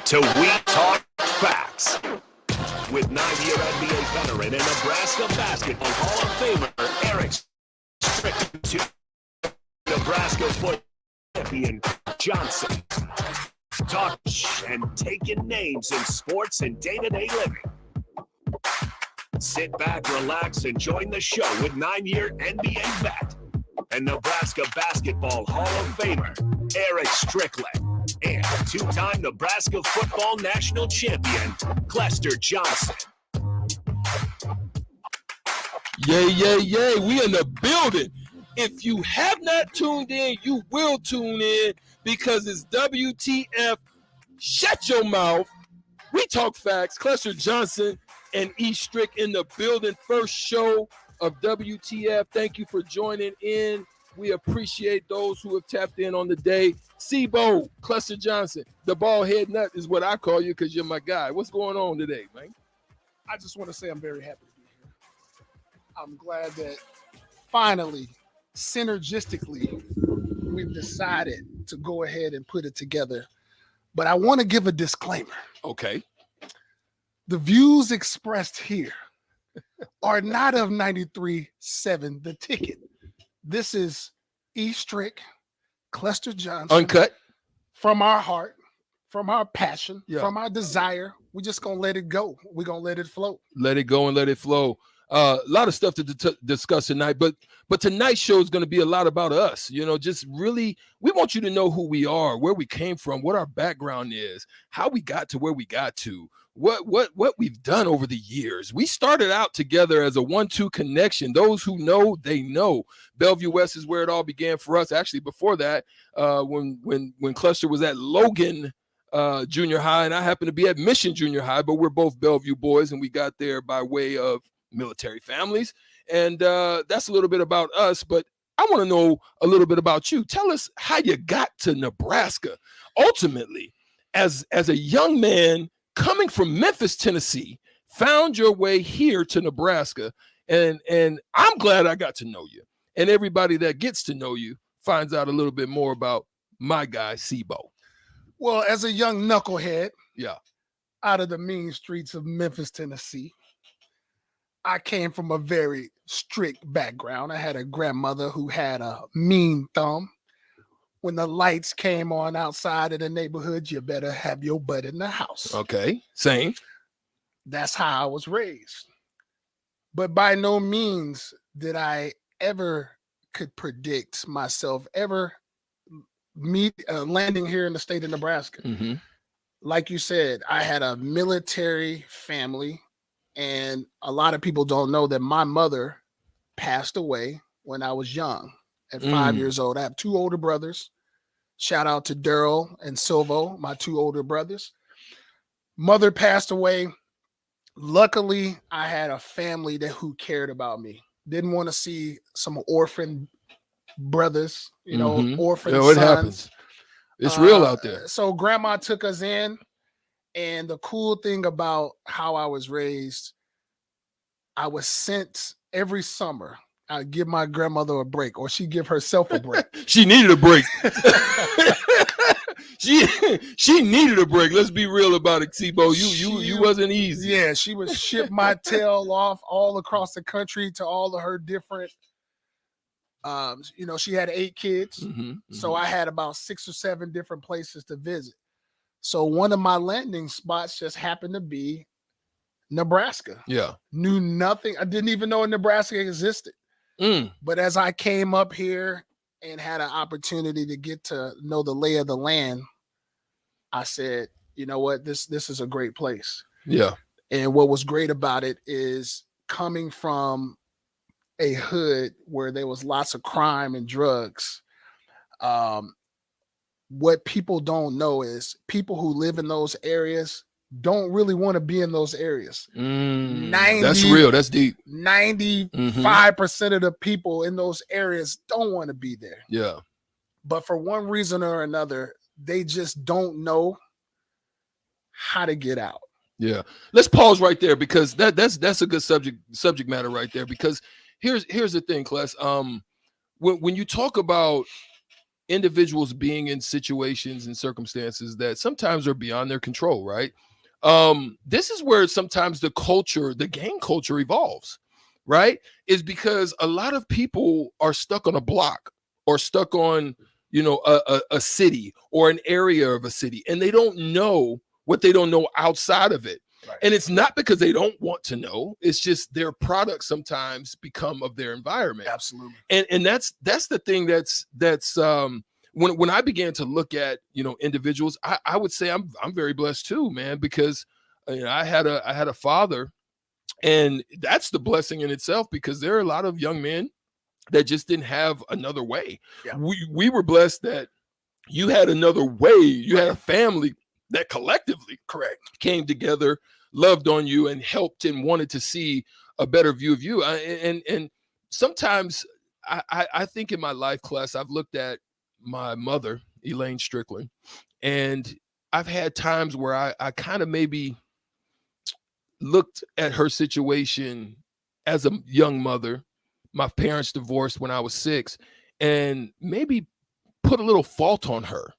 to We Talk Facts with 9-year NBA veteran and Nebraska basketball Hall of Famer Erick Strickland to Nebraska football champion Johnson. Talk and taking names in sports and day-to-day living. Sit back, relax, and join the show with 9-year NBA vet and Nebraska basketball Hall of Famer Erick Strickland and two-time Nebraska football national champion Clester Johnson. Yay, yay, yay. We in the building. If you have not tuned in, you will tune in because it's WTF. Shut your mouth. We Talk Facts. Clester Johnson and E. Strick in the building. First show of WTF. Thank you for joining in. We appreciate those who have tapped in on the day. Sebo, Clester Johnson, the bald head nut is what I call you because you're my guy. What's going on today, man? I just want to say I'm very happy to be here. I'm glad that finally, synergistically, we've decided to go ahead and put it together. But I want to give a disclaimer. Okay. The views expressed here are not of 93.7 The Ticket. This is E. Strick, Clester Johnson. Uncut. From our heart, from our passion, Yeah. from our desire. We're just going to let it go. We're going to let it flow. Let it go and let it flow. A lot of stuff to discuss tonight, but tonight's show is going to be a lot about us. You know, just really, we want you to know who we are, where we came from, what our background is, how we got to where we got to, what we've done over the years. We started out together as a 1-2 connection. Those who know, they know. Bellevue West is where it all began for us. Actually, before that, when Clester was at Logan Junior High, and I happened to be at Mission Junior High, but we're both Bellevue boys, and we got there by way of military families. And that's a little bit about us, but I want to know a little bit about you. Tell us how you got to Nebraska. Ultimately, as a young man coming from Memphis, Tennessee, found your way here to Nebraska. And I'm glad I got to know you. And everybody that gets to know you finds out a little bit more about my guy, Sebo. Well, as a young knucklehead, Yeah, out of the mean streets of Memphis, Tennessee, I came from a very strict background. I had a grandmother who had a mean thumb. When the lights came on outside of the neighborhood, you better have your butt in the house. okay, same. That's how I was raised. But by no means did I ever could predict myself ever landing here in the state of Nebraska. Mm-hmm. Like you said, I had a military family. And a lot of people don't know that my mother passed away when I was young, at 5 years old. I have two older brothers. Shout out to Daryl and Silvo, my two older brothers. Mother passed away. Luckily, I had a family who cared about me. Didn't want to see some orphan brothers, orphan sons. It happens. It's real out there. So grandma took us in. And the cool thing about how I was raised, I was sent every summer. I'd give my grandmother a break, or she'd give herself a break. She needed a break. she needed a break. Let's be real about it, Sebo. You wasn't easy. Yeah, she would ship my tail off all across the country to all of her different. She had 8 kids, so I had about 6 or 7 different places to visit. So one of my landing spots just happened to be Nebraska. Yeah. Knew nothing. I didn't even know Nebraska existed. But as I came up here and had an opportunity to get to know the lay of the land, I said, you know what, this is a great place. Yeah. And what was great about it is coming from a hood where there was lots of crime and drugs. What people don't know is people who live in those areas don't really want to be in those areas. That's real. That's deep. 95% of the people in those areas don't want to be there. Yeah. But for one reason or another, they just don't know how to get out. Yeah. Let's pause right there because that's a good subject matter right there. Because here's the thing, Cless. When you talk about individuals being in situations and circumstances that sometimes are beyond their control, right? This is where sometimes the gang culture evolves, right? Is because a lot of people are stuck on a block or stuck on, a city or an area of a city, and they don't know what they don't know outside of it. Right. And it's not because they don't want to know. It's just their products sometimes become of their environment. Absolutely. And that's the thing that's when I began to look at, individuals, I would say I'm very blessed too, man, because I had a father, and that's the blessing in itself, because there are a lot of young men that just didn't have another way. Yeah. We were blessed that you had another way. You had a family that collectively came together, loved on you, and helped and wanted to see a better view of you. And sometimes I think in my life, class, I've looked at my mother, Erick Strickland, and I've had times where I kind of maybe looked at her situation as a young mother. My parents divorced when I was 6, and maybe put a little fault on her.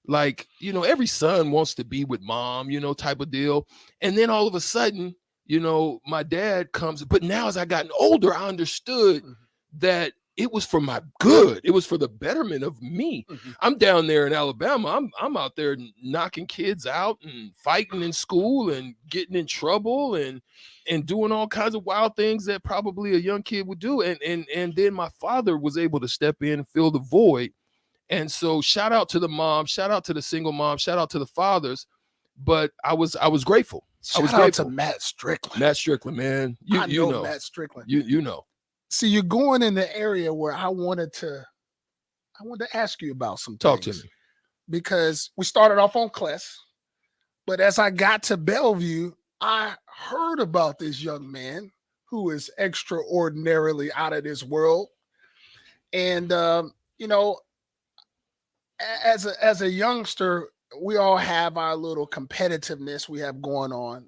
Like, every son wants to be with mom, type of deal. And then all of a sudden, my dad comes. But now as I gotten older, I understood that it was for my good. It was for the betterment of me. Mm-hmm. I'm down there in Alabama. I'm out there knocking kids out and fighting in school and getting in trouble and doing all kinds of wild things that probably a young kid would do. And then my father was able to step in and fill the void. And so shout out to the mom, shout out to the single mom, shout out to the fathers. But I was grateful. I was grateful to Matt Strickland. Matt Strickland, man. I know Matt Strickland. You know. See, you're going in the area where I wanted to ask you about some Talk things. to me. Because we started off on Clest, but as I got to Bellevue, I heard about this young man who is extraordinarily out of this world. And as a youngster, we all have our little competitiveness we have going on.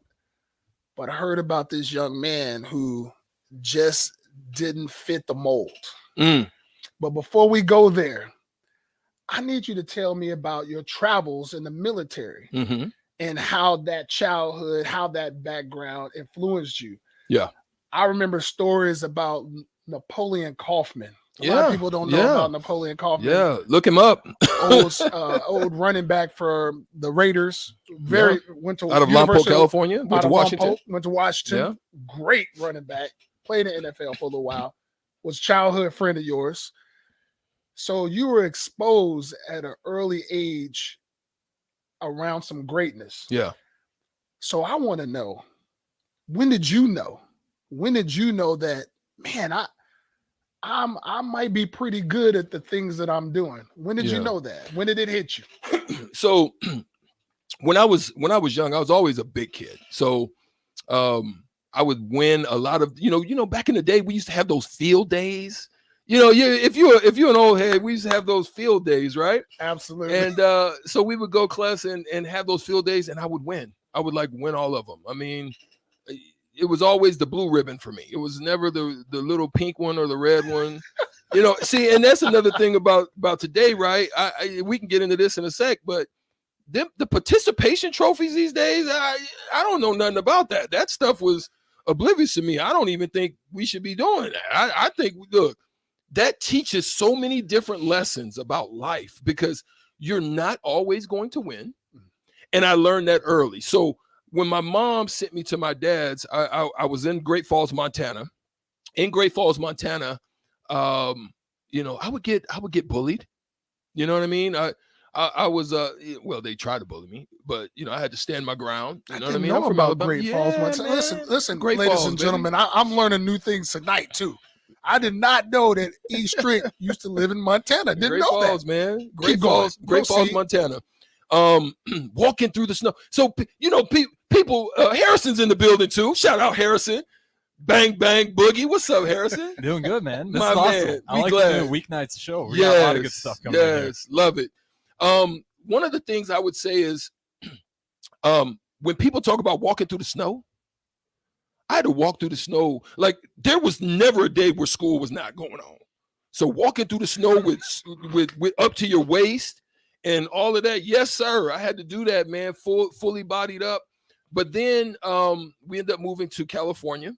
But I heard about this young man who just didn't fit the mold. But before we go there, I need you to tell me about your travels in the military and how that childhood, how that background influenced you. Yeah. I remember stories about Napoleon Kaufman. A lot of people don't know about Napoleon Kaufman. Yeah, look him up. old running back for the Raiders. Went to out of Lompoc, California. Went to Washington. Went to Washington. Yeah. Great running back. Played in the NFL for a little while. Was a childhood friend of yours. So you were exposed at an early age around some greatness. Yeah. So I want to know, when did you know? When did you know that, man, I might be pretty good at the things that I'm doing? When did you know that? When did it hit you? So when I was young, I was always a big kid. So I would win a lot of, back in the day, we used to have those field days. If you're an old head, we used to have those field days, right? Absolutely. And so we would go class and have those field days, and I would win. I would win all of them. I mean, it was always the blue ribbon for me. It was never the little pink one or the red one. See, and that's another thing about today, right? We can get into this in a sec, but the participation trophies these days, I don't know nothing about that. That stuff was oblivious to me. I don't even think we should be doing that. I think, look, that teaches so many different lessons about life, because you're not always going to win. And I learned that early. So when my mom sent me to my dad's, I was in Great Falls, Montana. In Great Falls, Montana, I would get bullied. You know what I mean? I was they tried to bully me, but I had to stand my ground. You know what I mean? I'm from about Great Falls, Montana. Listen, Great ladies Falls, and gentlemen, I'm learning new things tonight too. I did not know that E. Strick used to live in Montana. Didn't know Falls, that. Man. Great Falls, Montana. Walking through the snow. So people, Harrison's in the building too. Shout out Harrison. Bang bang boogie. What's up, Harrison? Doing good, man. This My is awesome. man, I like glad. doing weeknights show. We got a lot of good stuff coming in here. Yes, love it. One of the things I would say is, when people talk about walking through the snow, I had to walk through the snow. Like, there was never a day where school was not going on. So walking through the snow with up to your waist and all of that, yes, sir. I had to do that, man, fully bodied up. But then we ended up moving to California.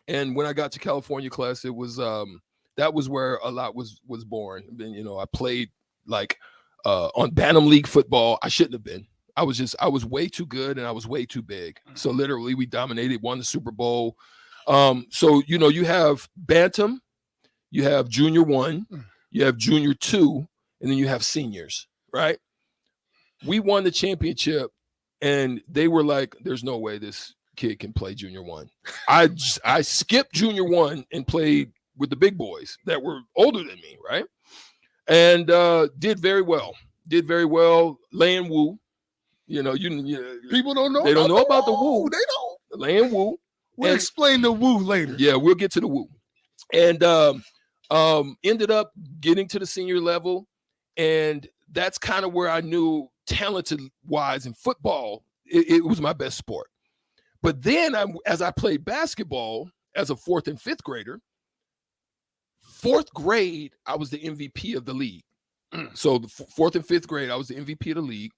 And when I got to California class, it was that was where a lot was born. Then, you know, I played like on Bantam League football. I shouldn't have been. I was way too good and I was way too big. So literally we dominated, won the Super Bowl. So, you know, you have Bantam, you have Junior 1, you have Junior 2, and then you have seniors, right? We won the championship and they were like, there's no way this kid can play Junior 1. I skipped Junior 1 and played with the big boys that were older than me, right? And did very well. Laying woo. You know, people don't know. They don't know about the woo. They don't. Laying woo. We'll explain the woo later. Yeah, we'll get to the woo. And ended up getting to the senior level, and that's kind of where I knew talented-wise in football, it was my best sport. But then as I played basketball as a 4th and 5th grader, 4th grade, I was the MVP of the league. So the 4th and 5th grade, I was the MVP of the league.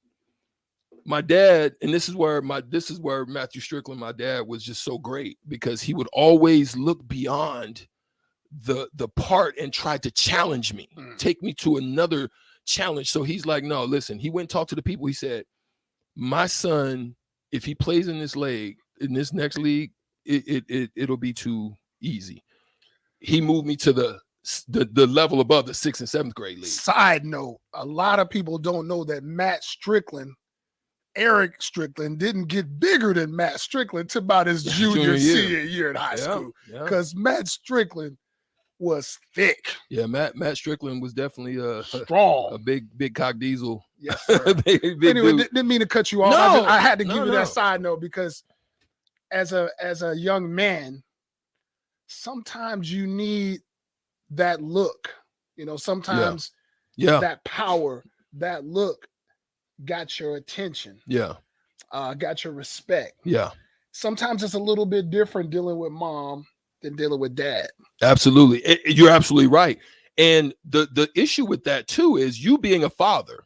My dad, and this is where Matthew Strickland, my dad, was just so great because he would always look beyond the part and try to challenge me, take me to another challenge. So he's like, no, listen, he went and talked to the people. He said, my son, if he plays in this next league, it'll be too easy. He moved me to the level above the 6th and 7th grade league. Side note, a lot of people don't know that Erick Strickland didn't get bigger than Matt Strickland to about his senior year in high school. Because Matt Strickland was thick. Yeah, Matt Strickland was definitely strong, a big cock diesel. Yes, sir. big anyway, dude. Didn't mean to cut you off. No, I had to give you that side note because as a young man, sometimes you need that look. You know, sometimes that power, that look got your attention. Yeah. Got your respect. Yeah. Sometimes it's a little bit different dealing with mom than dealing with dad. Absolutely. You're absolutely right. And the issue with that too is you being a father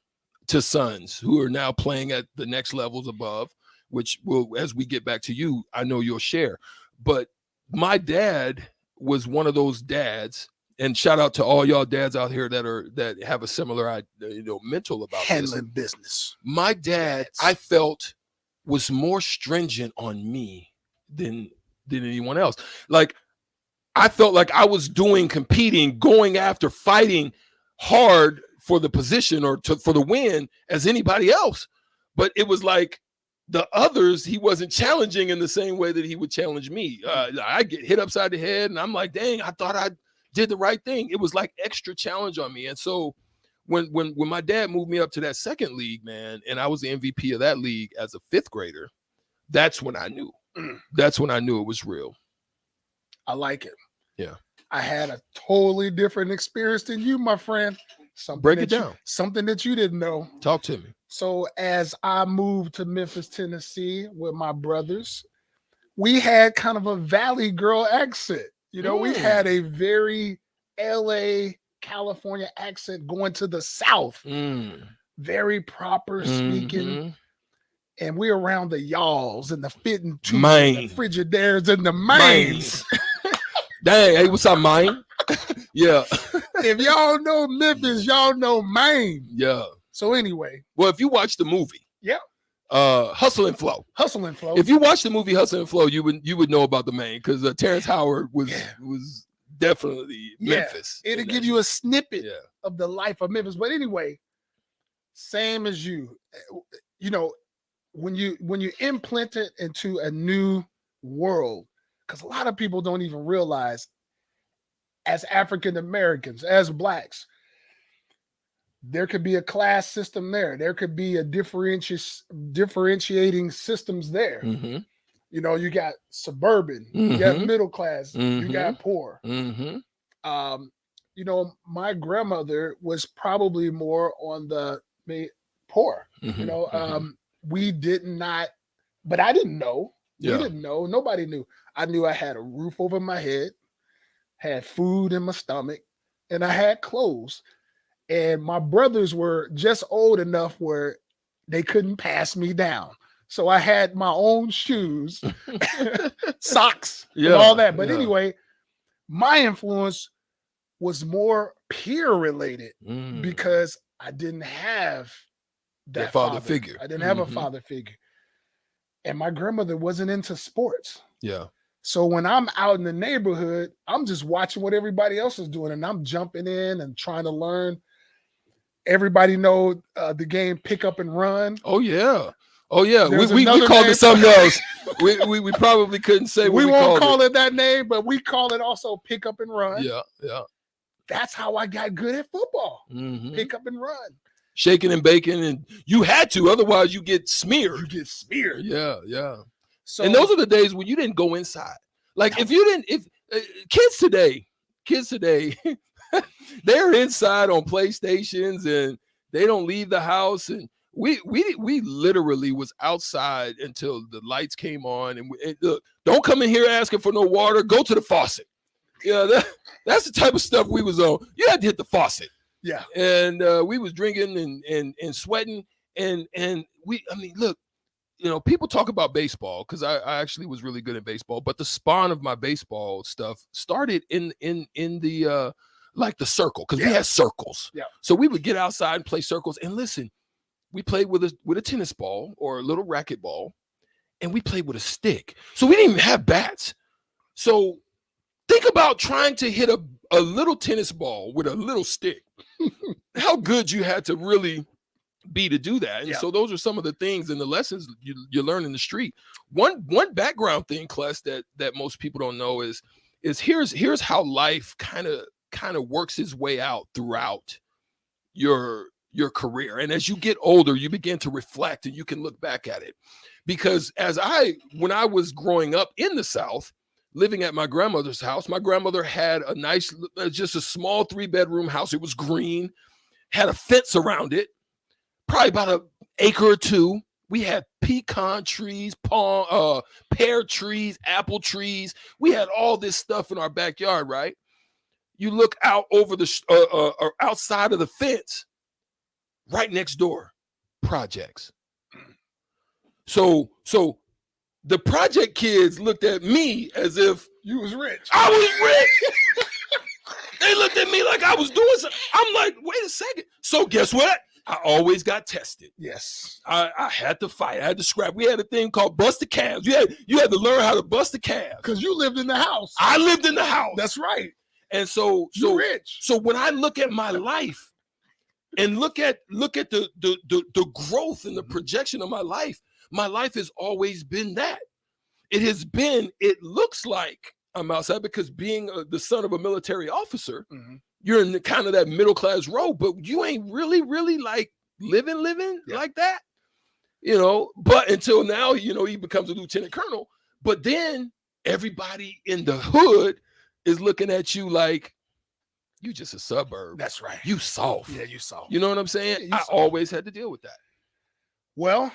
to sons who are now playing at the next levels above, which will, as we get back to you, I know you'll share. But my dad was one of those dads, and shout out to all y'all dads out here that have a similar, mental about handling business. My dad, I felt, was more stringent on me than anyone else. Like, I felt like I was competing, going after, fighting hard for the position or for the win as anybody else. But it was like the others, he wasn't challenging in the same way that he would challenge me. I get hit upside the head and I'm like, dang, I thought I did the right thing. It was like extra challenge on me. And so when my dad moved me up to that 2nd league, man, and I was the MVP of that league as a 5th grader, that's when I knew. That's when I knew it was real. I like it. Yeah. I had a totally different experience than you, my friend. Break it down. Something that you didn't know. Talk to me. So as I moved to Memphis, Tennessee with my brothers, we had kind of a Valley girl accent. You know, we had a very LA, California accent going to the South. Very proper speaking. And we're around the y'alls and the fitting tubes and the Frigidaires and the mains. Dang, hey, what's up, Maine? Yeah. If y'all know Memphis, y'all know Maine. Yeah. So anyway. Well, if you watch the movie. Yeah. Hustle and Flow. Hustle and Flow. If you watch the movie Hustle and Flow, you would know about the Maine because Terrence Howard was definitely Memphis. It'll give you a snippet of the life of Memphis. But anyway, same as you. You know, when you implant it into a new world, because a lot of people don't even realize, as African Americans, as Blacks, there could be a class system there. There could be a differentiating systems there. You know, you got suburban, you got middle class, you got poor. You know, my grandmother was probably more on the poor. You know, we did not, but I didn't know. We didn't know. Nobody knew. I knew I had a roof over my head, had food in my stomach, and I had clothes. And my brothers were just old enough where they couldn't pass me down. So I had my own shoes, socks, and all that. But anyway, my influence was more peer related because I didn't have that father figure. I didn't have a father figure. And my grandmother wasn't into sports. Yeah. So when I'm out in the neighborhood, I'm just watching what everybody else is doing, and I'm jumping in and trying to learn. Everybody know the game Pick Up and Run. Oh yeah. We called it something else. we probably couldn't say what we won't call it that name, but we call it also Pick Up and Run. Yeah. That's how I got good at football. Pick Up and Run. Shaking and baking, and you had to, otherwise you get smeared. Yeah. So, and those are the days when you didn't go inside. Like if kids today, they're inside on PlayStations and they don't leave the house. And we literally was outside until the lights came on. And look, don't come in here asking for no water. Go to the faucet. Yeah, that's the type of stuff we was on. You had to hit the faucet. Yeah, and we was drinking and sweating and look, people talk about baseball because I actually was really good at baseball, but the spawn of my baseball stuff started in the like the circle, because we had circles. Yeah. So we would get outside and play circles. And listen, we played with a tennis ball or a little racket ball, and we played with a stick. So we didn't even have bats. So think about trying to hit a little tennis ball with a little stick. How good you had to really be to do that. And so those are some of the things and the lessons you learn in the street. One background thing, Cless, that most people don't know is here's how life kind of works its way out throughout your career. And as you get older, you begin to reflect and you can look back at it. Because when I was growing up in the South, living at my grandmother's house, my grandmother had a nice, just a small 3-bedroom house. It was green, had a fence around it, probably about an acre or two. We had pecan trees, pear trees, apple trees. We had all this stuff in our backyard, right? You look out over or outside of the fence, right next door, projects. So the project kids looked at me as if you was rich. I was rich. They looked at me like I was doing something. I'm like, wait a second. So guess what? I always got tested. Yes. I had to fight. I had to scrap. We had a thing called bust the calves. You had to learn how to bust the calves. Because you lived in the house. I lived in the house. That's right. And so you're rich. So when I look at my life and look at the growth and the projection of my life has always been that. It looks like I'm outside because being the son of a military officer, you're in kind of that middle class road, but you ain't really like living like that, but until now, he becomes a lieutenant colonel, but then everybody in the hood is looking at you like you just a suburb. That's right. You soft. Yeah, you soft. You know what I'm saying? Yeah, I always had to deal with that. Well,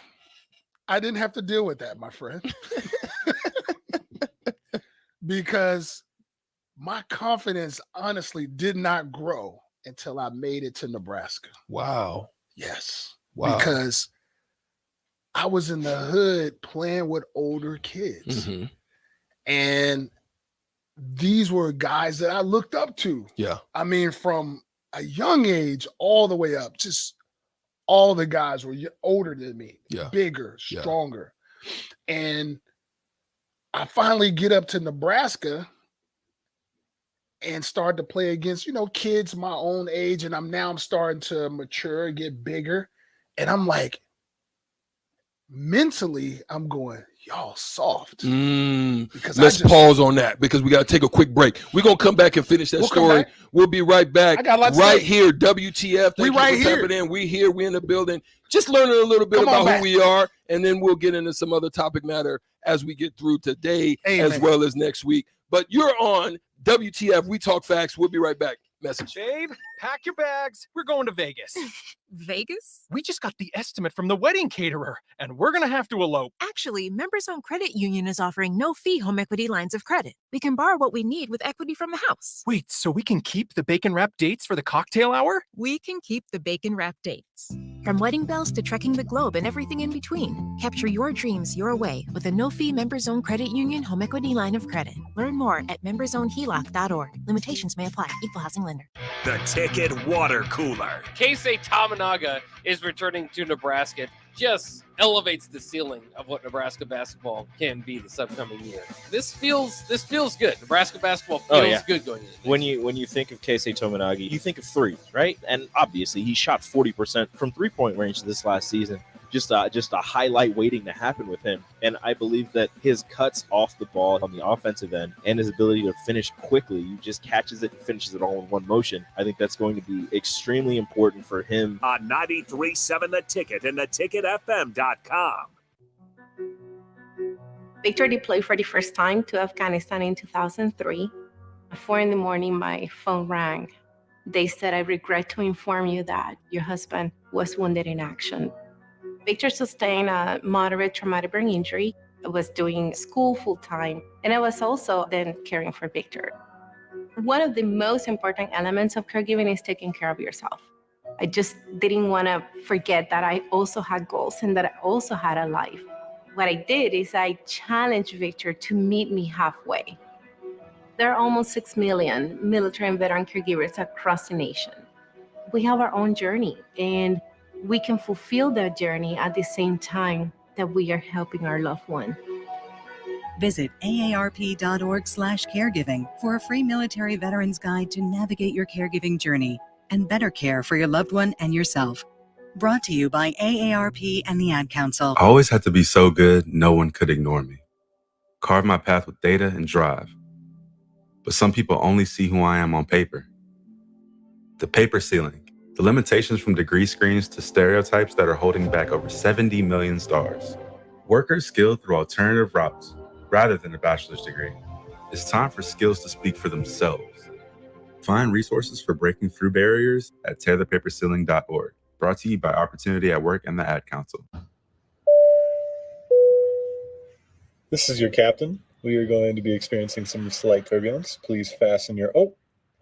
I didn't have to deal with that, my friend. Because my confidence honestly did not grow until I made it to Nebraska. Wow. Yes. Wow. Because I was in the hood playing with older kids. And these were guys that I looked up to. Yeah. I mean, from a young age all the way up, just all the guys were older than me, bigger, stronger. And I finally get up to Nebraska and start to play against, kids my own age. And I'm starting to mature, get bigger. And I'm like, mentally, I'm going, y'all soft. Because let's pause on that because we got to take a quick break. We're going to come back and finish that story. We'll be right back. I got lots right here, WTF. We right here. We in the building. Just learning a little bit about who we are, and then we'll get into some other topic matter as we get through today as well as next week. But you're on WTF. We talk facts. We'll be right back. message. Babe, pack your bags. We're going to Vegas. Vegas? We just got the estimate from the wedding caterer, and we're going to have to elope. Actually, Members Owned Credit Union is offering no-fee home equity lines of credit. We can borrow what we need with equity from the house. Wait, so we can keep the bacon-wrapped dates for the cocktail hour? We can keep the bacon-wrapped dates. From wedding bells to trekking the globe and everything in between, capture your dreams your way with a no-fee Members Owned Credit Union home equity line of credit. Learn more at membersownedheloc.org. Limitations may apply. Equal housing lender. The Ticket Water Cooler. Keisei Tamanaga is returning to Nebraska. Just elevates the ceiling of what Nebraska basketball can be this upcoming year. This feels good. Nebraska basketball feels good going in. When you think of Keisei Tominagi, you think of threes, right? And obviously he shot 40% from three-point range this last season. Just a highlight waiting to happen with him. And I believe that his cuts off the ball on the offensive end and his ability to finish quickly, you just catches it and finishes it all in one motion. I think that's going to be extremely important for him. On 93.7 The Ticket and theticketfm.com. Victor deployed for the first time to Afghanistan in 2003. At 4 a.m, my phone rang. They said, "I regret to inform you that your husband was wounded in action." Victor sustained a moderate traumatic brain injury. I was doing school full-time, and I was also then caring for Victor. One of the most important elements of caregiving is taking care of yourself. I just didn't want to forget that I also had goals and that I also had a life. What I did is I challenged Victor to meet me halfway. There are almost 6 million military and veteran caregivers across the nation. We have our own journey, and we can fulfill that journey at the same time that we are helping our loved one. Visit aarp.org/caregiving for a free military veterans guide to navigate your caregiving journey and better care for your loved one and yourself. Brought to you by AARP and the Ad Council. I always had to be so good, no one could ignore me. Carve my path with data and drive. But some people only see who I am on paper. The paper ceiling. The limitations from degree screens to stereotypes that are holding back over 70 million stars. Workers skilled through alternative routes rather than a bachelor's degree. It's time for skills to speak for themselves. Find resources for breaking through barriers at tearthepaperceiling.org. Brought to you by Opportunity at Work and the Ad Council. This is your captain. We are going to be experiencing some slight turbulence. Please fasten your... Oh,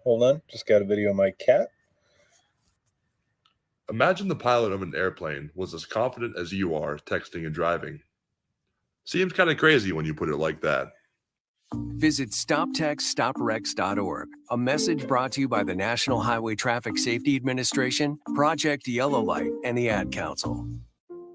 hold on. Just got a video of my cat. Imagine the pilot of an airplane was as confident as you are texting and driving. Seems kind of crazy when you put it like that. Visit StopTextStopWrecks.org, a message brought to you by the National Highway Traffic Safety Administration, Project Yellow Light, and the Ad Council.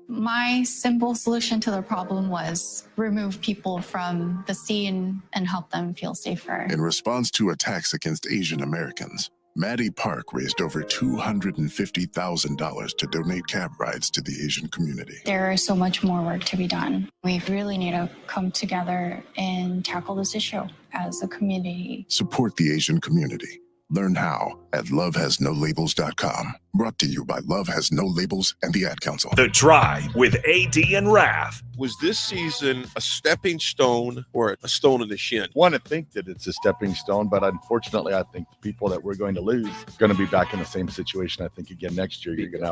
My simple solution to the problem was remove people from the scene and help them feel safer. In response to attacks against Asian Americans, Maddie Park raised over $250,000 to donate cab rides to the Asian community. There is so much more work to be done. We really need to come together and tackle this issue as a community. Support the Asian community. Learn how at lovehasnolabels.com. Brought to you by Love Has No Labels and the Ad Council. The Drive with AD and Raph. Was this season a stepping stone or a stone in the shin? Want to think that it's a stepping stone, but unfortunately, I think the people that we're going to lose are going to be back in the same situation. I think again next year, you're going to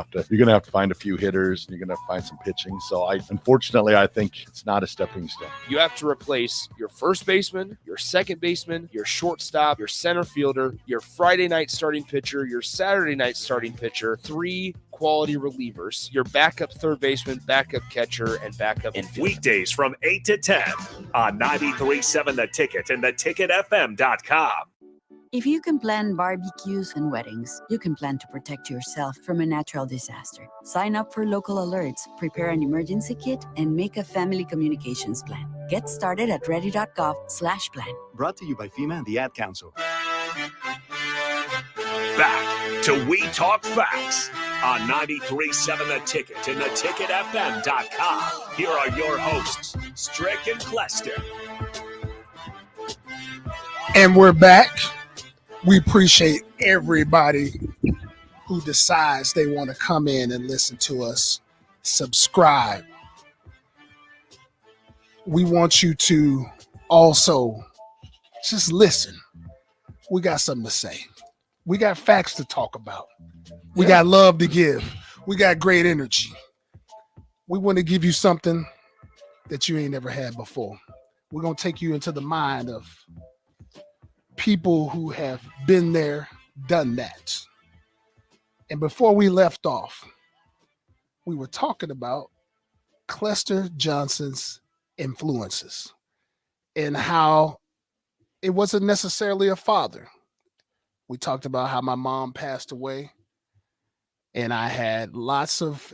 have to find a few hitters. And you're going to have to find some pitching. So unfortunately, I think it's not a stepping stone. You have to replace your first baseman, your second baseman, your shortstop, your center fielder, your Friday night starting pitcher, your Saturday night starting pitcher, 3 quality relievers, your backup third baseman, backup catcher, and backup infielder. Weekdays from 8 to 10 on 93.7 The Ticket and theticketfm.com. If you can plan barbecues and weddings, you can plan to protect yourself from a natural disaster. Sign up for local alerts, prepare an emergency kit, and make a family communications plan. Get started at ready.gov/plan. Brought to you by FEMA and the Ad Council. Back to We Talk Facts on 93.7 The Ticket and theticketfm.com. Here are your hosts, Strickland and Clester. And we're back. We appreciate everybody who decides they want to come in and listen to us. Subscribe. We want you to also just listen. We got something to say. We got facts to talk about. We got love to give. We got great energy. We want to give you something that you ain't never had before. We're going to take you into the mind of people who have been there, done that. And before we left off, we were talking about Clester Johnson's influences and how it wasn't necessarily a father. We talked about how my mom passed away, and I had lots of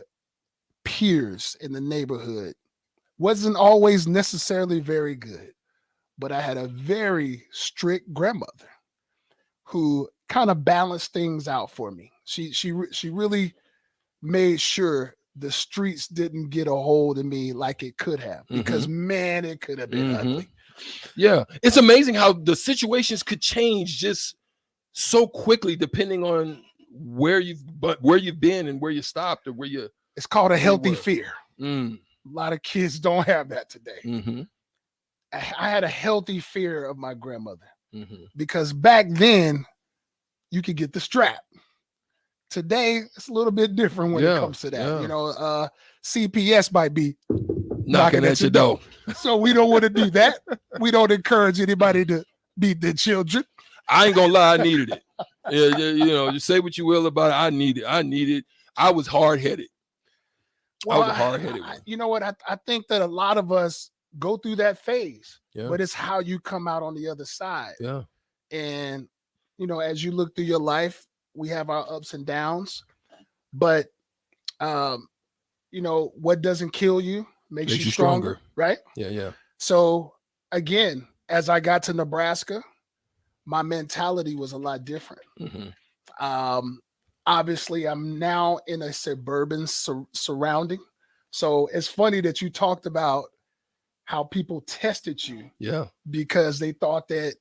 peers in the neighborhood. Wasn't always necessarily very good, but I had a very strict grandmother who kind of balanced things out for me. She really made sure the streets didn't get a hold of me like it could have, because man, it could have been ugly. Yeah, it's amazing how the situations could change just so quickly depending on where you've been and where you stopped or where you. It's called a healthy fear. A lot of kids don't have that today. I had a healthy fear of my grandmother because back then you could get the strap. Today it's a little bit different when it comes to that. You know, CPS might be knocking at your door. So we don't want to do that. We don't encourage anybody to beat their children. I ain't gonna lie, I needed it. Yeah, you know, you say what you will about it. I needed. I was hard-headed. Well, I was a hard-headed one. You know what? I think that a lot of us go through that phase, Yeah. but it's how you come out on the other side. Yeah. And, you know, as you look through your life, we have our ups and downs, but, you know, what doesn't kill you makes you stronger, right? Yeah. So again, as I got to Nebraska, my mentality was a lot different. Obviously, I'm now in a suburban surrounding. So it's funny that you talked about how people tested you. Yeah. Because they thought that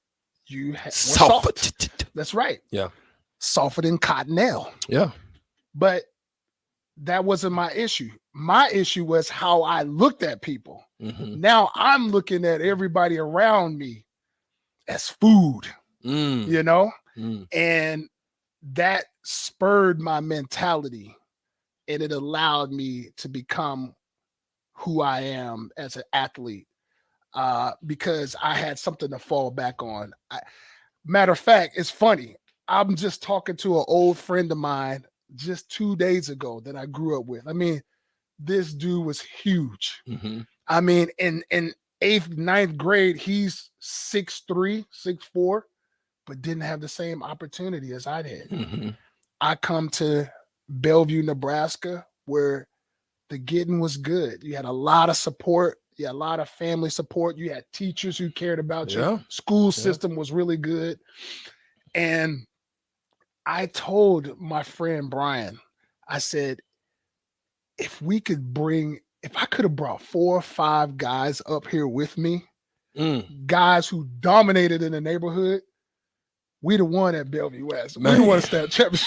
you were soft. That's right. Yeah. Softer than cottonelle. Yeah. But that wasn't my issue. My issue was how I looked at people. Now I'm looking at everybody around me as food, you know? And that spurred my mentality, and it allowed me to become who I am as an athlete, because I had something to fall back on. Matter of fact, it's funny. I'm just talking to an old friend of mine just 2 days ago that I grew up with. I mean, this dude was huge. I mean, in 8th, 9th grade, he's 6'3", 6'4", but didn't have the same opportunity as I did. I come to Bellevue, Nebraska, where the getting was good. You had a lot of support. You had a lot of family support. You had teachers who cared about you. School system was really good. And I told my friend Brian, I said, if I could have brought 4 or 5 guys up here with me, guys who dominated in the neighborhood, we'd have won at Bellevue West. We didn't want to stay at championship.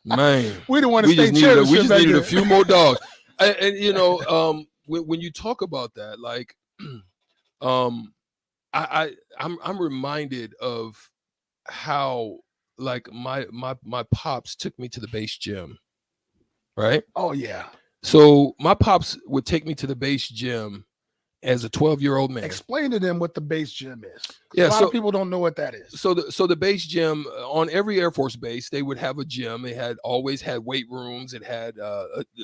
Man, we didn't want to stay championship. We just needed there. a few more dogs. And you know, when you talk about that, like, I'm reminded of how, like, my pops took me to the base gym, right? Oh yeah. So my pops would take me to the base gym as a 12-year-old man. Explain to them what the base gym is. Yeah, a lot of people don't know what that is. So the base gym, on every Air Force base, they would have a gym. It always had weight rooms. It had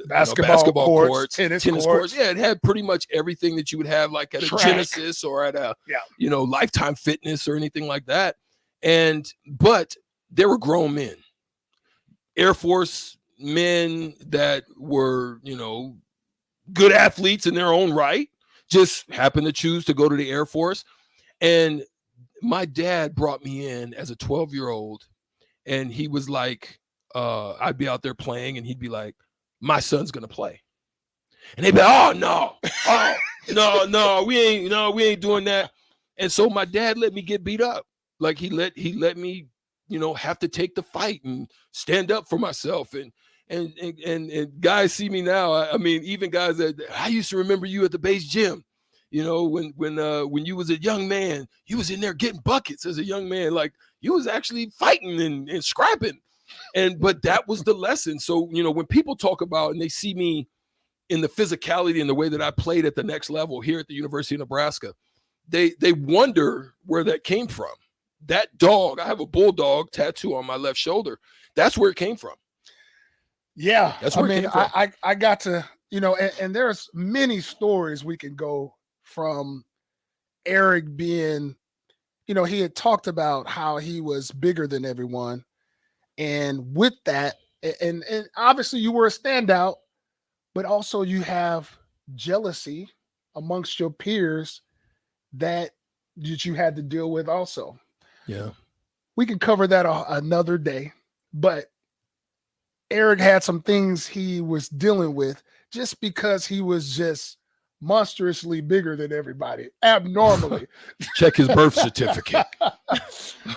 basketball courts, tennis courts. Yeah, it had pretty much everything that you would have, like at a Genesis or at a Lifetime Fitness or anything like that. But there were grown men, Air Force men that were, good athletes in their own right, just happened to choose to go to the Air Force. And my dad brought me in as a 12-year-old, and he was like, I'd be out there playing, and he'd be like, my son's gonna play. And they'd be like, no, we ain't doing that. And so my dad let me get beat up. Like he let me, have to take the fight and stand up for myself. And guys see me now. I mean, even guys that I used to remember you at the base gym, You know, when you was a young man, you was in there getting buckets as a young man. Like you was actually fighting and scrapping. But that was the lesson. So, you know, when people talk about and they see me in the physicality and the way that I played at the next level here at the University of Nebraska, they wonder where that came from. That dog, I have a bulldog tattoo on my left shoulder. That's where it came from. Yeah. That's where it came from. I got to, you know, and there's many stories we can go from Erick being, you know, he had talked about how he was bigger than everyone. And with that, and obviously you were a standout, but also you have jealousy amongst your peers that you had to deal with also. Yeah. We can cover that another day, but Erick had some things he was dealing with just because he was just monstrously bigger than everybody, abnormally. Check his birth certificate.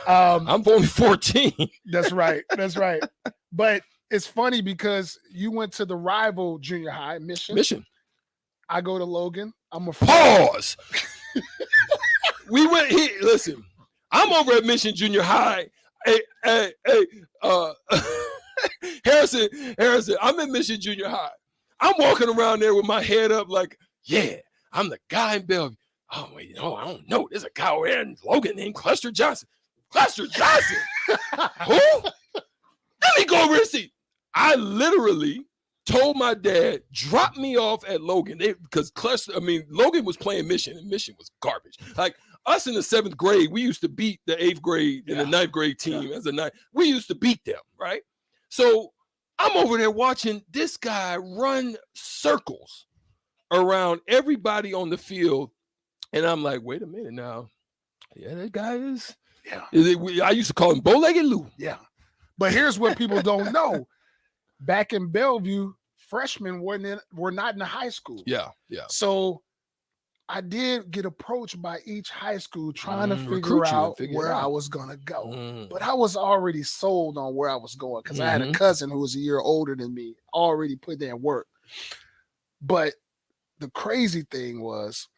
I'm only 14. That's right. That's right. But it's funny because you went to the rival junior high, Mission. I go to Logan. I'm a pause. We went here. Listen, I'm over at Mission Junior High. Hey, Harrison, I'm in Mission Junior High. I'm walking around there with my head up like, yeah, I'm the guy in Bellevue. Oh, wait, no, I don't know. There's a guy over there in Logan named Clester Johnson. Clester Johnson? Who? Let me go over and see. I literally told my dad, drop me off at Logan. Because Logan was playing Mission, and Mission was garbage. Like, us in the 7th grade, we used to beat the 8th grade and the 9th grade team as a 9. We used to beat them, right? So I'm over there watching this guy run circles around everybody on the field. And I'm like, wait a minute now. Yeah, that guy is. Yeah. I used to call him Bow-Legged Lou. Yeah. But here's what people don't know. Back in Bellevue, freshmen were not in the high school. Yeah. So I did get approached by each high school trying to figure out where I was going to go. But I was already sold on where I was going because I had a cousin who was a year older than me, already put in work. But the crazy thing was,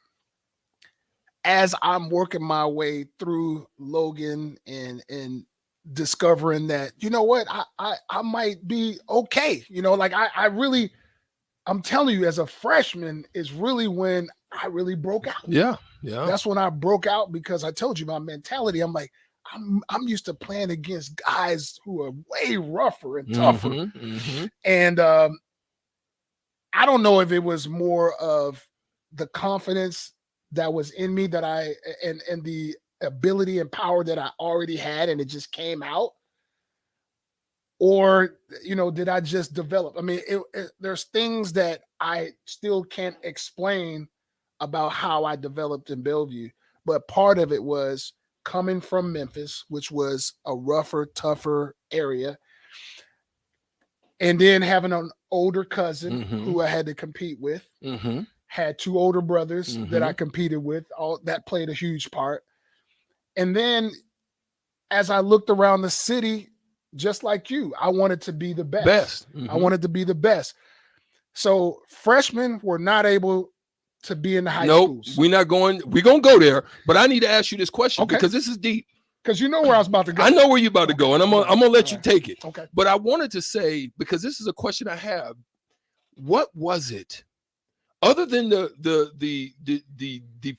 as I'm working my way through Logan and discovering that, you know what, I might be okay. You know, like I'm telling you, as a freshman is really when I really broke out. Yeah. That's when I broke out because I told you my mentality. I'm like, I'm used to playing against guys who are way rougher and tougher. And I don't know if it was more of the confidence that was in me that and the ability and power that I already had, and it just came out. Or, you know, did I just develop? I mean, there's things that I still can't explain about how I developed in Bellevue, but part of it was coming from Memphis, which was a rougher, tougher area, and then having an older cousin who I had to compete with, had 2 older brothers that I competed with. All that played a huge part. And then as I looked around the city, just like you, I wanted to be the best. I wanted to be the best. So freshmen were not able to be in the high schools. We're not going. We're going to go there. But I need to ask you this question because this is deep. Because you know where I was about to go. I know where you're about to go, and I'm gonna let you take it. Okay. But I wanted to say, because this is a question I have, what was it, other than the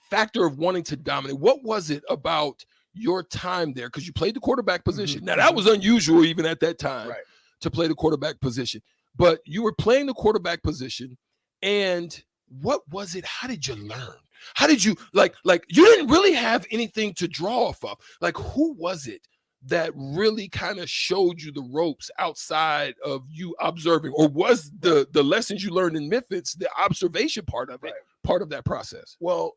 factor of wanting to dominate, what was it about your time there? Because you played the quarterback position. Now that was unusual even at that time to play the quarterback position. But you were playing the quarterback position, and what was it? How did you learn? How did you like you didn't really have anything to draw off of? Like, who was it that really kind of showed you the ropes outside of you observing? Or was the lessons you learned in Memphis the observation part of it, part of that process? Well,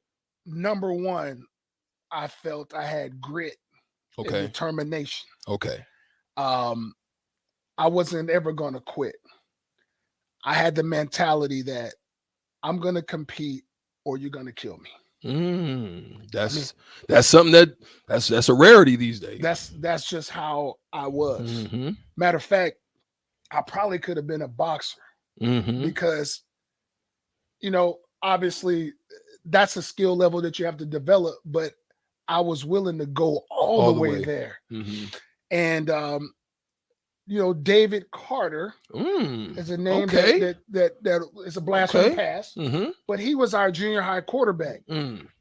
number one, I felt I had grit and determination. I wasn't ever going to quit. I had the mentality that I'm going to compete or you're going to kill me. That's something that's a rarity these days. That's just how I was. Matter of fact, I probably could have been a boxer because, you know, obviously that's a skill level that you have to develop, but I was willing to go all the way there. Mm-hmm. And David Carter is a name that is a blast from the past, but he was our junior high quarterback.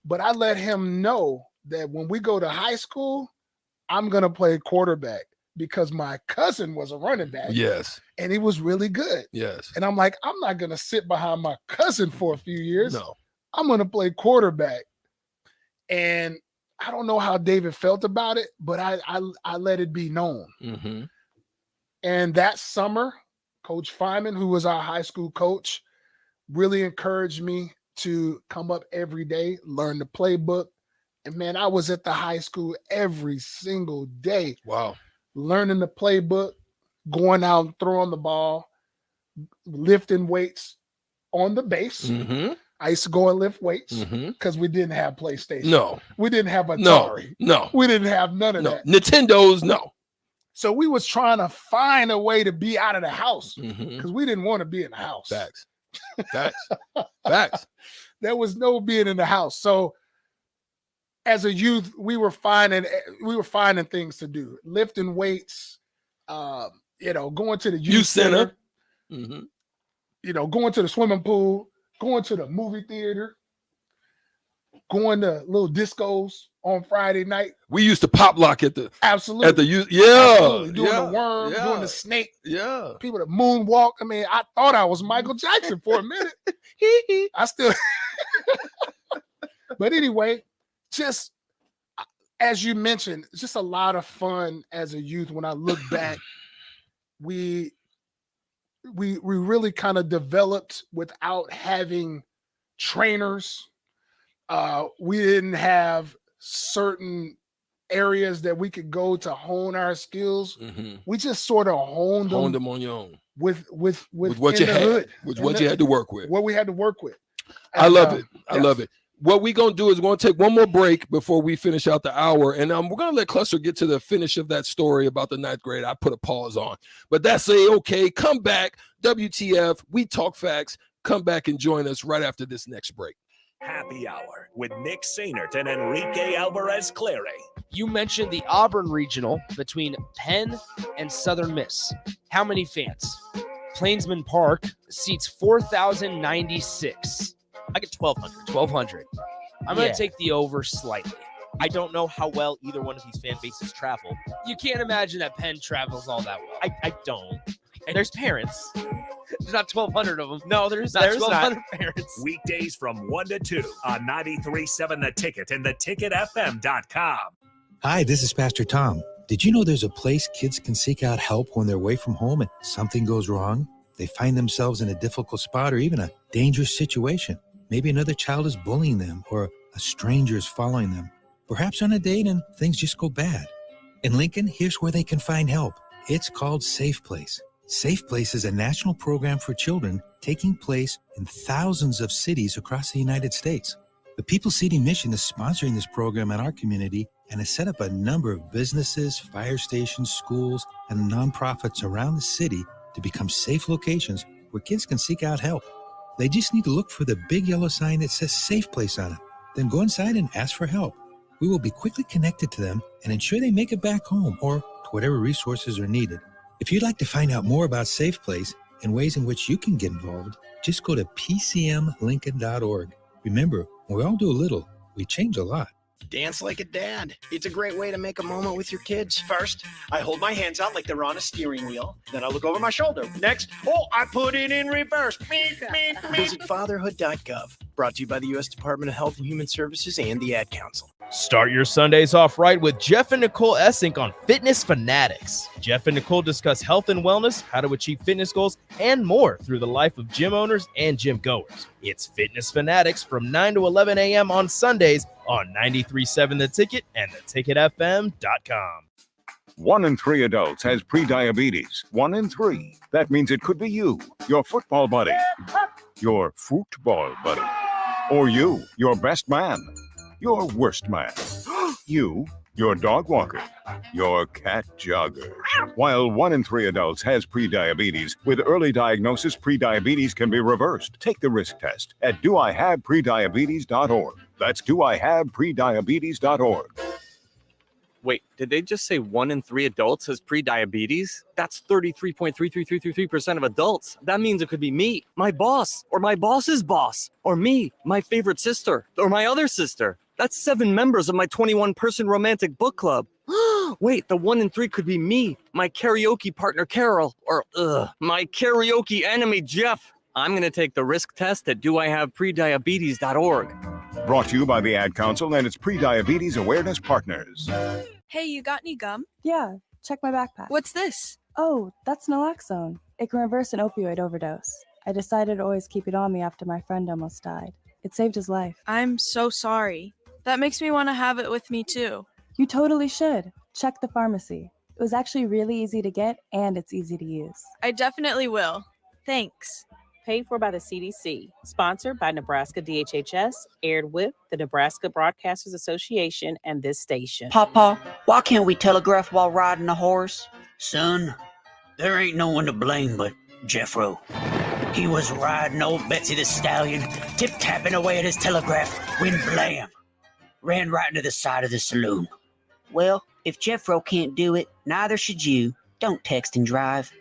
But I let him know that when we go to high school, I'm going to play quarterback because my cousin was a running back. Yes. And he was really good. Yes. And I'm like, I'm not going to sit behind my cousin for a few years. No. I'm going to play quarterback. And I don't know how David felt about it, but I let it be known. Mm-hmm. And that summer, Coach Feynman, who was our high school coach, really encouraged me to come up every day, learn the playbook. And man, I was at the high school every single day. Wow. Learning the playbook, going out and throwing the ball, lifting weights on the base. Mm-hmm. I used to go and lift weights because we didn't have PlayStation. No. We didn't have Atari. No. We didn't have none of that. Nintendos, no. So we was trying to find a way to be out of the house because we didn't want to be in the house. Facts. Facts. There was no being in the house. So as a youth, we were finding things to do, lifting weights, going to the youth center, going to the swimming pool, going to the movie theater, going to little discos on Friday night. We used to pop lock at the absolutely at the youth. Yeah. Absolutely. Doing the worm, doing the snake. Yeah. People that moonwalk. I mean, I thought I was Michael Jackson for a minute. I still but anyway, just as you mentioned, it's just a lot of fun as a youth. When I look back, we really kind of developed without having trainers. We didn't have certain areas that we could go to hone our skills. We just sort of honed them on your own with what you had, with what you had to work with. What we had to work with. I love it. I love it. What we're going to do is we're going to take one more break before we finish out the hour. And we're going to let Clester get to the finish of that story about the ninth grade. I put a pause on. But that's okay. Come back. WTF. We talk facts. Come back and join us right after this next break. Happy Hour with Nick Sainert and Enrique Alvarez Clary. You mentioned the Auburn Regional between Penn and Southern Miss. How many fans? Plainsman Park seats 4,096. I get 1,200. 1,200. I'm going to take the over slightly. I don't know how well either one of these fan bases travel. You can't imagine that Penn travels all that well. I don't. And there's parents. There's not 1,200 of them. No, there's not 1,200 parents. Weekdays from 1 to 2 on 93.7 The Ticket and theticketfm.com. Hi, this is Pastor Tom. Did you know there's a place kids can seek out help when they're away from home and something goes wrong? They find themselves in a difficult spot or even a dangerous situation. Maybe another child is bullying them or a stranger is following them. Perhaps on a date and things just go bad. In Lincoln, here's where they can find help. It's called Safe Place. Safe Place is a national program for children taking place in thousands of cities across the United States. The People City Mission is sponsoring this program in our community and has set up a number of businesses, fire stations, schools, and nonprofits around the city to become safe locations where kids can seek out help. They just need to look for the big yellow sign that says Safe Place on it. Then go inside and ask for help. We will be quickly connected to them and ensure they make it back home or to whatever resources are needed. If you'd like to find out more about Safe Place and ways in which you can get involved, just go to pcmlincoln.org. Remember, when we all do a little, we change a lot. Dance like a dad. It's a great way to make a moment with your kids. First, I hold my hands out like they're on a steering wheel. Then I look over my shoulder. Next, I put it in reverse. Visit fatherhood.gov. Brought to you by the U.S. Department of Health and Human Services and the Ad Council. Start your Sundays off right with Jeff and Nicole Essink on Fitness Fanatics. Jeff and Nicole discuss health and wellness, how to achieve fitness goals, and more through the life of gym owners and gym goers. It's Fitness Fanatics from 9 to 11 a.m. on Sundays on 93.7 The Ticket and theticketfm.com. 1 in 3 adults has prediabetes. 1 in 3. That means it could be you, your football buddy, your football buddy, or you, your best man, your worst man. You, your dog walker, your cat jogger. While 1 in 3 adults has prediabetes, with early diagnosis, prediabetes can be reversed. Take the risk test at doihaveprediabetes.org. That's doihaveprediabetes.org. Wait, did they just say 1 in 3 adults has prediabetes? That's 33.33333% of adults. That means it could be me, my boss, or my boss's boss, or me, my favorite sister, or my other sister. That's 7 members of my 21-person romantic book club. Wait, the 1 in 3 could be me, my karaoke partner Carol, or my karaoke enemy Jeff. I'm going to take the risk test at doihaveprediabetes.org. Brought to you by the Ad Council and its pre-diabetes awareness partners. Hey, you got any gum? Yeah, check my backpack. What's this? Oh, that's naloxone. It can reverse an opioid overdose. I decided to always keep it on me after my friend almost died. It saved his life. I'm so sorry. That makes me want to have it with me too. You totally should. Check the pharmacy. It was actually really easy to get and it's easy to use. I definitely will. Thanks. Paid for by the CDC, sponsored by Nebraska DHHS, aired with the Nebraska Broadcasters Association and this station. Papa, why can't we telegraph while riding a horse? Son, there ain't no one to blame but Jeffro. He was riding old Betsy the Stallion, tip-tapping away at his telegraph, when blam, ran right into the side of the saloon. Well, if Jeffro can't do it, neither should you. Don't text and drive.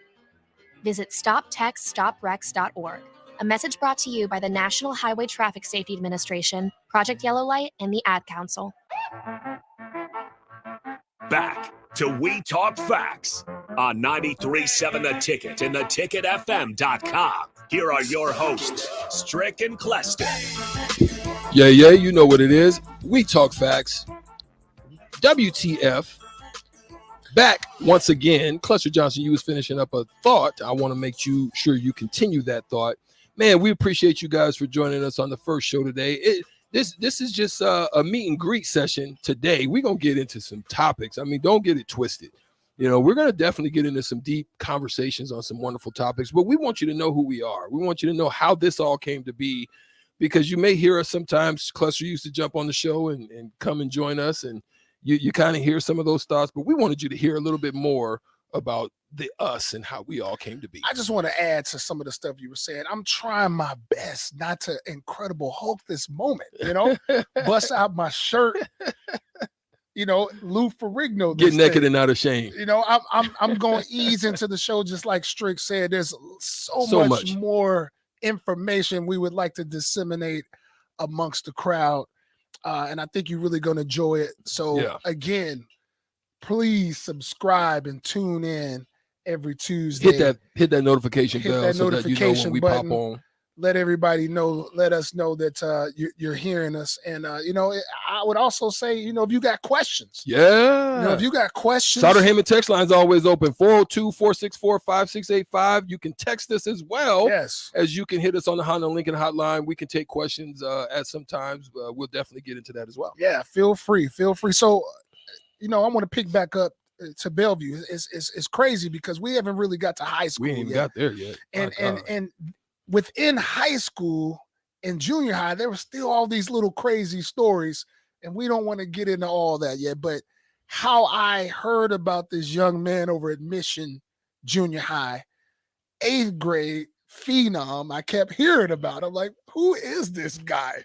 Visit StopTextStopWrecks.org. A message brought to you by the National Highway Traffic Safety Administration, Project Yellow Light, and the Ad Council. Back to We Talk Facts on 93.7 The Ticket and theticketfm.com. Here are your hosts, Strick and Clester. Yeah, you know what it is. We Talk Facts. WTF. Back once again. Clester Johnson, you was finishing up a thought. I want to make sure you continue that thought. Man, we appreciate you guys for joining us on the first show today. This is just a meet and greet session today. We're going to get into some topics. I mean, don't get it twisted. You know, we're going to definitely get into some deep conversations on some wonderful topics, but we want you to know who we are. We want you to know how this all came to be, because you may hear us sometimes. Clester used to jump on the show and come and join us, and you kind of hear some of those thoughts, but we wanted you to hear a little bit more about the us and how we all came to be. I just want to add to some of the stuff you were saying. I'm trying my best not to Incredible Hulk this moment, bust out my shirt, Lou Ferrigno. Get naked and not ashamed. I'm going to ease into the show just like Strick said. There's so much more information we would like to disseminate amongst the crowd. And I think you're really going to enjoy it. So again, please subscribe and tune in every Tuesday. Hit that notification bell that so that you know when we button. pop on. Let everybody know. Let us know that you're hearing us. And I would also say, if you got questions, if you got questions, Sauter Heyman text line is always open. 402-464-5685. You can text us as well. Yes, as you can hit us on the Honda Lincoln hotline. We can take questions at some times. We'll definitely get into that as well. Yeah, feel free. So, I want to pick back up to Bellevue. It's crazy because we haven't really got to high school. We ain't even got there yet. And within high school and junior high, there were still all these little crazy stories, and we don't want to get into all that yet. But how I heard about this young man over at Mission Junior High, 8th grade phenom, I kept hearing about. I'm like, who is this guy?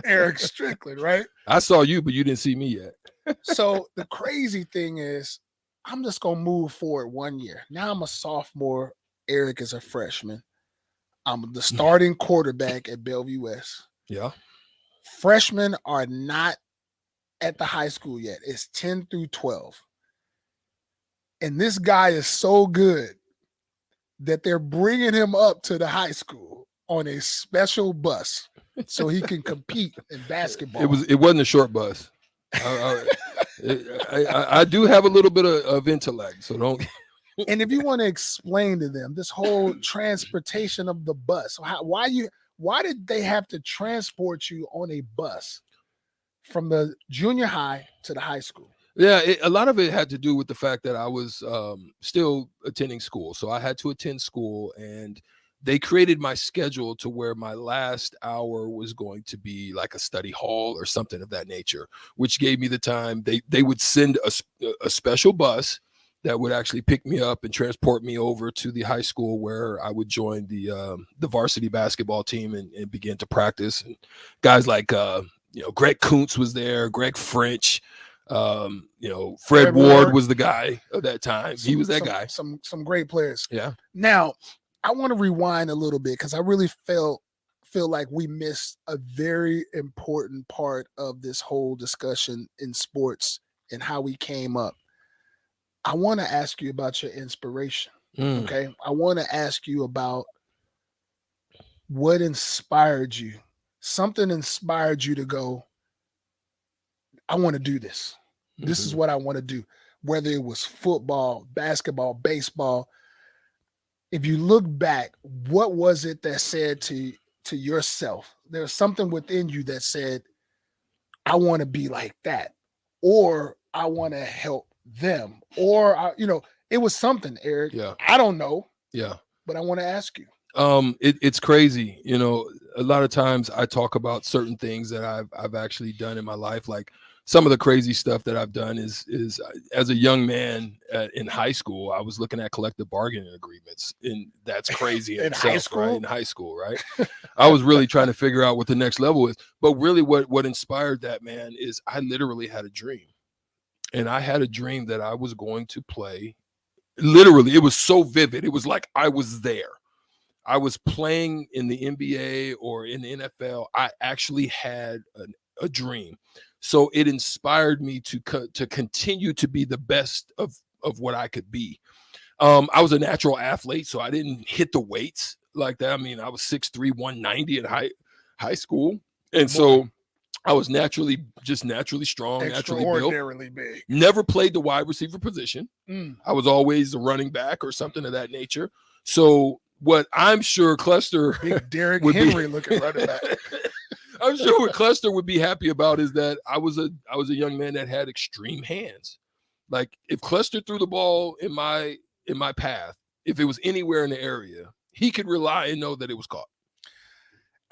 Erick Strickland, right? I saw you, but you didn't see me yet. So the crazy thing is, I'm just going to move forward 1 year. Now I'm a sophomore. Erick is a freshman. I'm the starting quarterback at Bellevue West. Yeah. Freshmen are not at the high school yet. It's 10 through 12. And this guy is so good that they're bringing him up to the high school on a special bus so he can compete in basketball. It wasn't a short bus. I do have a little bit of intellect, so don't. And if you want to explain to them this whole transportation of the bus, why did they have to transport you on a bus from the junior high to the high school? Yeah, a lot of it had to do with the fact that I was still attending school. So I had to attend school, and they created my schedule to where my last hour was going to be like a study hall or something of that nature, which gave me the time. They would send a special bus that would actually pick me up and transport me over to the high school where I would join the varsity basketball team and begin to practice. And guys like Greg Kuntz was there, Greg French, Fred Ward was the guy of that time. He was that guy. Some great players. Yeah. Now, I want to rewind a little bit because I really feel like we missed a very important part of this whole discussion in sports and how we came up. I want to ask you about your inspiration. Okay. I want to ask you about what inspired you. Something inspired you to go, I want to do this. This is what I want to do. Whether it was football, basketball, baseball. If you look back, what was it that said to yourself? There's something within you that said, I want to be like that, or I want to help them, or it was something, Eric. Yeah. I don't know. Yeah. But I want to ask you. It's crazy. A lot of times I talk about certain things that I've actually done in my life. Like some of the crazy stuff that I've done is as a young man in high school, I was looking at collective bargaining agreements, and that's crazy in itself, high school? right? In high school, right? I was really trying to figure out what the next level is. But really what inspired that, man, is I literally had a dream. And I had a dream that I was going to play. Literally, it was so vivid. It was like I was there. I was playing in the NBA or in the NFL. I actually had a dream. So it inspired me to continue to be the best of what I could be. I was a natural athlete, so I didn't hit the weights like that. I mean, I was 6'3", 190 in high school. And so I was naturally strong, naturally built. Extraordinarily big. Never played the wide receiver position. I was always a running back or something of that nature. So what I'm sure Clester Big Derrick would Henry looking running back. I'm sure what Clester would be happy about is that I was a young man that had extreme hands. Like if Clester threw the ball in my path, if it was anywhere in the area, he could rely and know that it was caught.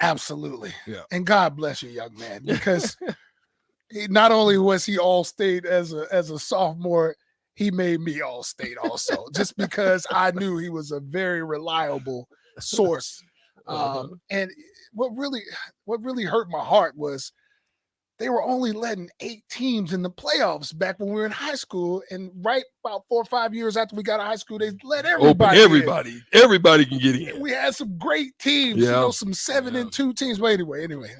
Absolutely. Yeah. And God bless you, young man, because not only was he All-State as a sophomore, he made me All-State also, just because I knew he was a very reliable source. And what really hurt my heart was they were only letting 8 teams in the playoffs back when we were in high school. And right about 4 or 5 years after we got out of high school, they let everybody. Everybody can get in. We had some great teams, some 7-2 teams. But anyway,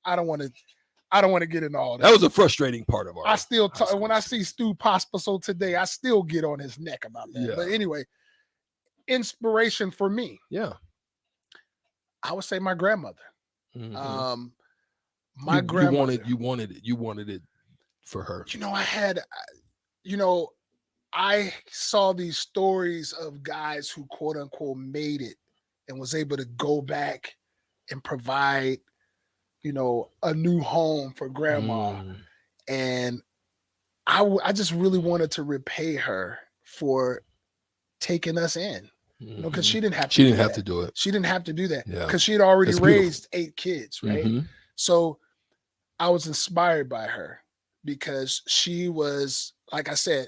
I don't want to get into all that. That was a frustrating part of our. I still when I see Stu Pospisil today, I still get on his neck about that. Yeah. But anyway, inspiration for me. Yeah. I would say my grandmother. Mhm. My grandmother. You wanted it for her. I saw these stories of guys who quote unquote made it and was able to go back and provide, a new home for grandma. And I just really wanted to repay her for taking us in, because she didn't have to. She didn't have to do it. She didn't have to do that Yeah. because she had already That's beautiful. raised 8 kids, right? Mhm. So I was inspired by her because she was, like I said,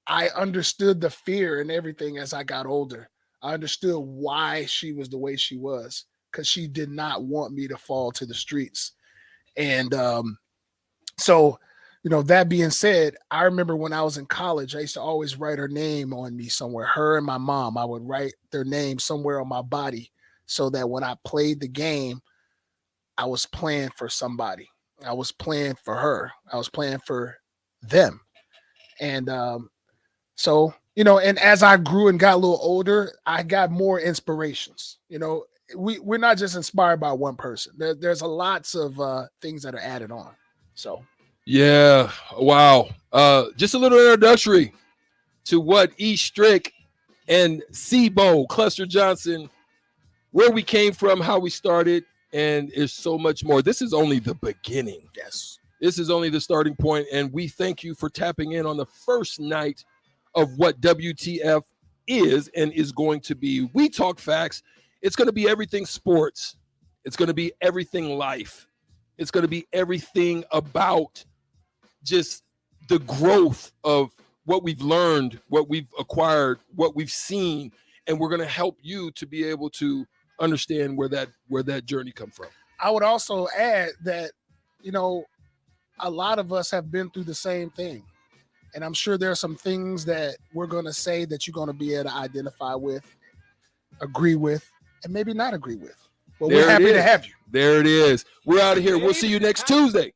I understood the fear and everything as I got older. I understood why she was the way she was, because she did not want me to fall to the streets. And so, that being said, I remember when I was in college, I used to always write her name on me somewhere. Her and my mom, I would write their name somewhere on my body so that when I played the game, I was playing for somebody. I was playing for her. I was playing for them. And so, and as I grew and got a little older, I got more inspirations. We're not just inspired by one person. There's lots of things that are added on. So. Yeah. Wow. Just a little introductory to what E. Strick and Sebo, Clester Johnson, where we came from, how we started, and there's so much more. This is only the beginning. Yes. This is only the starting point, and we thank you for tapping in on the first night of what WTF is and is going to be. We talk facts, It's going to be everything sports. It's going to be everything life. It's going to be everything about just the growth of what we've learned, what we've acquired, what we've seen, and we're going to help you to be able to understand where that journey come from. I would also add that, you know, a lot of us have been through the same thing. And I'm sure there are some things that we're going to say that you're going to be able to identify with, agree with, and maybe not agree with. But we're happy to have you. There it is. We're out of here. We'll see you next Tuesday.